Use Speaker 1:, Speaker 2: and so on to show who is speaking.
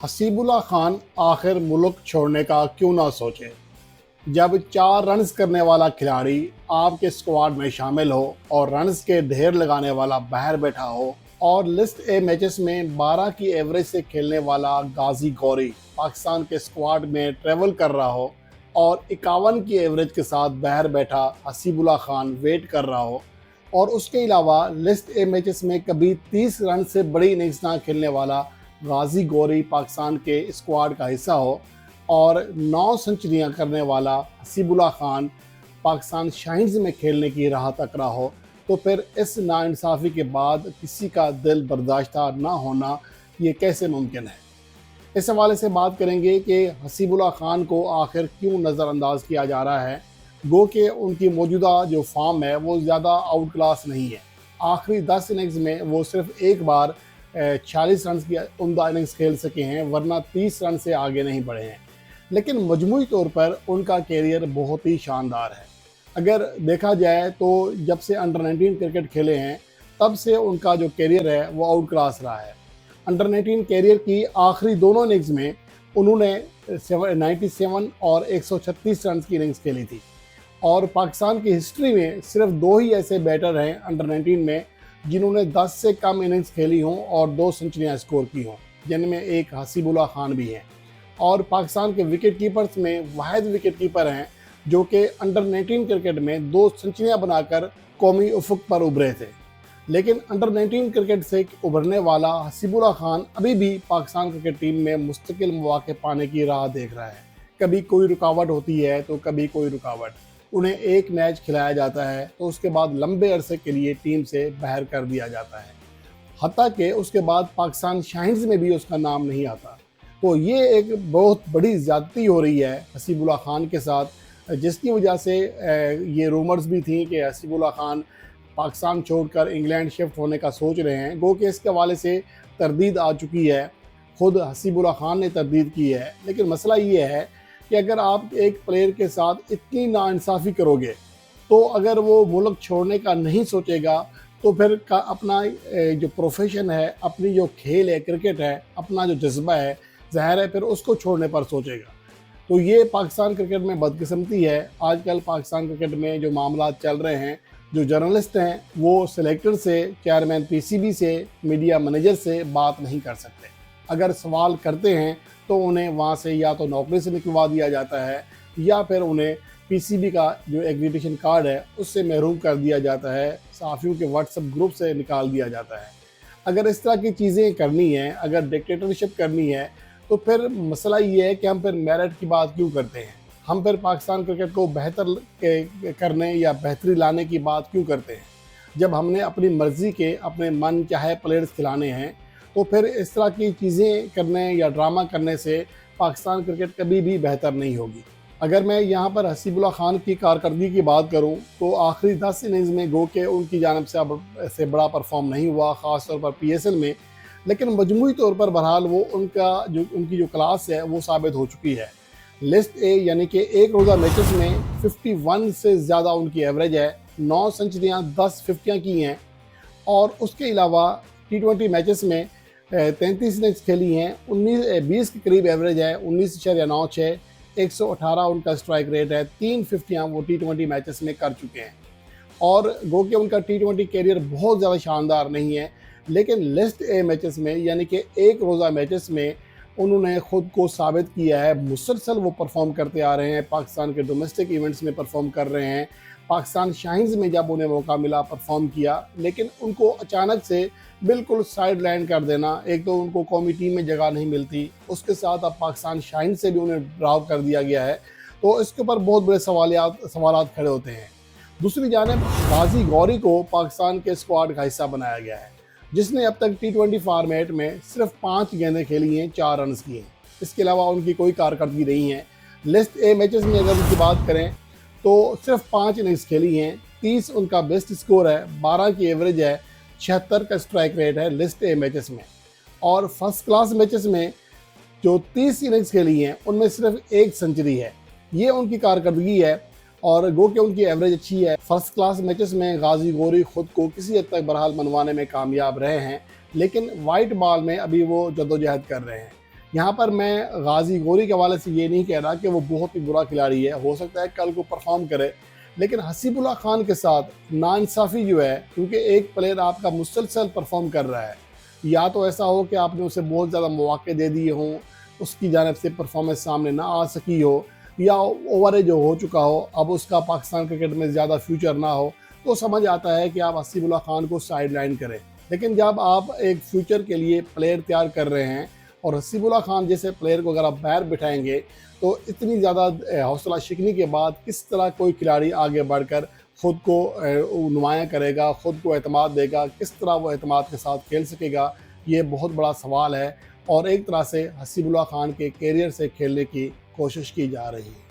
Speaker 1: हसीबुल्ला खान आखिर मुल्क छोड़ने का क्यों ना सोचे। जब 4 रन्स करने वाला खिलाड़ी आपके स्क्वाड में शामिल हो और रन्स के ढेर लगाने वाला बाहर बैठा हो और लिस्ट ए मैचेस में 12 की एवरेज से खेलने वाला गाजी गौरी पाकिस्तान के स्क्वाड में ट्रेवल कर रहा हो और 51 की एवरेज के साथ बाहर बैठा हसीबुल्ला खान वेट कर रहा हो और उसके अलावा लिस्ट ए मैचेस में कभी 30 रन से बड़ी इनिंग्स ना खेलने वाला गाजी गौरी पाकिस्तान के स्क्वाड का हिस्सा हो और 9 सेंचुरियां करने वाला हसीबुल्ला खान पाकिस्तान शाहीन्स में खेलने की राह तक रहा हो, तो फिर इस नाइंसाफ़ी के बाद किसी का दिल बर्दाश्ता ना होना ये कैसे मुमकिन है। इस हवाले से बात करेंगे कि हसीबुल्ला खान को आखिर क्यों नज़रअंदाज किया जा रहा है। गो कि उनकी मौजूदा जो फॉर्म है वो ज़्यादा आउट क्लास नहीं है। आखिरी 10 इनिंग्स में वो सिर्फ एक बार 46 रन की उम्दा इनिंग्स खेल सके हैं, वरना 30 रन से आगे नहीं बढ़े हैं। लेकिन मजमूई तौर पर उनका कैरियर बहुत ही शानदार है। अगर देखा जाए तो जब से अंडर 19 क्रिकेट खेले हैं तब से उनका जो कैरियर है वो आउट क्लास रहा है। अंडर 19 कैरियर की आखिरी दोनों इनिंग्स में उन्होंने 97 और 136 रन की इनिंग्स खेली थी और पाकिस्तान की हिस्ट्री में सिर्फ 2 ही ऐसे बैटर हैं अंडर 19 में जिन्होंने 10 से कम इनिंग्स खेली हों और 2 सेंचुरियाँ स्कोर की हों, जिनमें एक हसीबुल्ला खान भी हैं। और पाकिस्तान के विकेट कीपर्स में वाहिद विकेट कीपर हैं जो कि अंडर 19 क्रिकेट में 2 सेंचुरियाँ बनाकर कौमी उफुक पर उभरे थे। लेकिन अंडर 19 क्रिकेट से उभरने वाला हसीबुल्ला खान अभी भी पाकिस्तान क्रिकेट टीम में मुस्तकिल मौके पाने की राह देख रहा है। कभी कोई रुकावट होती है तो कभी कोई रुकावट, उन्हें एक मैच खिलाया जाता है तो उसके बाद लंबे अरसे के लिए टीम से बाहर कर दिया जाता है, हत्ता कि उसके बाद पाकिस्तान शाहीन्स में भी उसका नाम नहीं आता। तो ये एक बहुत बड़ी ज़्यादती हो रही है हसीबुल्ला खान के साथ, जिसकी वजह से ये रूमर्स भी थी कि हसीबुल्ला खान पाकिस्तान छोड़कर इंग्लैंड शिफ्ट होने का सोच रहे हैं। गो कि इसके हवाले से तरदीद आ चुकी है, खुद हसीबुल्ला खान ने तरदीद की है। लेकिन मसला ये है कि अगर आप एक प्लेयर के साथ इतनी नाइंसाफ़ी करोगे तो अगर वो मुल्क छोड़ने का नहीं सोचेगा तो फिर अपना जो प्रोफेशन है, अपनी जो खेल है, क्रिकेट है, अपना जो जज्बा है, ज़ाहिर है फिर उसको छोड़ने पर सोचेगा। तो ये पाकिस्तान क्रिकेट में बदकिस्मती है। आजकल पाकिस्तान क्रिकेट में जो मामला चल रहे हैं, जो जर्नलिस्ट हैं वो सिलेक्टर से, चेयरमैन पीसीबी से, मीडिया मैनेजर से बात नहीं कर सकते। अगर सवाल करते हैं तो उन्हें वहाँ से या तो नौकरी से निकलवा दिया जाता है या फिर उन्हें पीसीबी का जो एग्रीडेशन कार्ड है उससे महरूम कर दिया जाता है, सहाफ़ियों के व्हाट्सएप ग्रुप से निकाल दिया जाता है। अगर इस तरह की चीज़ें करनी है, अगर डिक्टेटरशिप करनी है, तो फिर मसला ये है कि हम फिर मेरिट की बात क्यों करते हैं। हम फिर पाकिस्तान क्रिकेट को बेहतर करने या बेहतरी लाने की बात क्यों करते हैं। जब हमने अपनी मर्ज़ी के अपने मन चाहे प्लेयर्स खिलाने हैं तो फिर इस तरह की चीज़ें करने या ड्रामा करने से पाकिस्तान क्रिकेट कभी भी बेहतर नहीं होगी। अगर मैं यहाँ पर हसीबुल्ला खान की कारकर्दगी की बात करूँ तो आखिरी 10 इनिंग्स में गो के उनकी जानिब से अब ऐसे बड़ा परफॉर्म नहीं हुआ, ख़ास तौर पर पीएसएल में। लेकिन मजमूई तौर पर बहरहाल वो उनकी जो क्लास है वो साबित हो चुकी है। लिस्ट ए यानी कि एक रोज़ा मैचेस में 51 से ज़्यादा उनकी एवरेज है, 9 सेंचुरियाँ 10 फिफ्टियाँ की हैं और उसके अलावा T20 मैचेस में 33 इनिंग्स खेली हैं, 20 के करीब एवरेज है, 19.96, 118 उनका स्ट्राइक रेट है, 3 फिफ्टियाँ वो T20 मैचेस में कर चुके हैं। और गो कि उनका T20 कैरियर बहुत ज़्यादा शानदार नहीं है, लेकिन लिस्ट ए मैचेस में यानी कि एक रोज़ा मैचेस में उन्होंने ख़ुद को साबित किया है। मुसलसल वो परफॉर्म करते आ रहे हैं, पाकिस्तान के डोमेस्टिक इवेंट्स में परफॉर्म कर रहे हैं, पाकिस्तान शाहीन्स में जब उन्हें मौका मिला परफॉर्म किया, लेकिन उनको अचानक से बिल्कुल साइड लाइन कर देना, एक तो उनको कौमी टीम में जगह नहीं मिलती, उसके साथ अब पाकिस्तान शाहीन्स से भी उन्हें ड्रॉप कर दिया गया है। तो इसके ऊपर बहुत बड़े सवालात खड़े होते हैं। दूसरी जानिब गाजी गौरी को पाकिस्तान के स्क्वाड का हिस्सा बनाया गया है, जिसने अब तक T20 फॉर्मेट में सिर्फ 5 गेंदें खेली हैं, 4 रन की हैं। इसके अलावा उनकी कोई कारकर्दगी नहीं है। लिस्ट ए मैचेस में अगर उनकी बात करें तो सिर्फ 5 इनिंग्स खेली हैं, 30 उनका बेस्ट स्कोर है, 12 की एवरेज है, 76 का स्ट्राइक रेट है लिस्ट ए मैचेस में। और फर्स्ट क्लास मैचेस में जो 30 इनिंग्स खेली हैं उनमें सिर्फ 1 सेंचुरी है। ये उनकी कारकर्दगी है और गो कि उनकी एवरेज अच्छी है। फर्स्ट क्लास मैचेस में गाजी गौरी खुद को किसी हद तक बहरहाल मनवाने में कामयाब रहे हैं, लेकिन वाइट बॉल में अभी वो जद्दोजहद कर रहे हैं। यहाँ पर मैं गाजी गौरी के हवाले से ये नहीं कह रहा कि वो बहुत ही बुरा खिलाड़ी है, हो सकता है कल को परफॉर्म करे, लेकिन हसीबुल्लाह खान के साथ नाइंसाफ़ी जो है, क्योंकि एक प्लेयर आपका मुसलसल परफॉर्म कर रहा है, या तो ऐसा हो कि आपने उसे बहुत ज़्यादा मौके दे दिए हों, उसकी जानिब से परफॉर्मेंस सामने ना आ सकी हो, या ओवर एज हो चुका हो, अब उसका पाकिस्तान क्रिकेट में ज़्यादा फ्यूचर ना हो, तो समझ आता है कि आप हसीबुल्लाह खान को साइड लाइन करें। लेकिन जब आप एक फ्यूचर के लिए प्लेयर तैयार कर रहे हैं और हसीबुल्लाह खान जैसे प्लेयर को अगर आप बाहर बिठाएंगे, तो इतनी ज़्यादा हौसला शिकनी के बाद किस तरह कोई खिलाड़ी आगे बढ़कर ख़ुद को नुमायाँ करेगा, ख़ुद को एतमाद देगा, किस तरह वो एतमाद के साथ खेल सकेगा, ये बहुत बड़ा सवाल है। और एक तरह से हसीबुल्लाह खान के कैरियर से खेलने की कोशिश की जा रही है।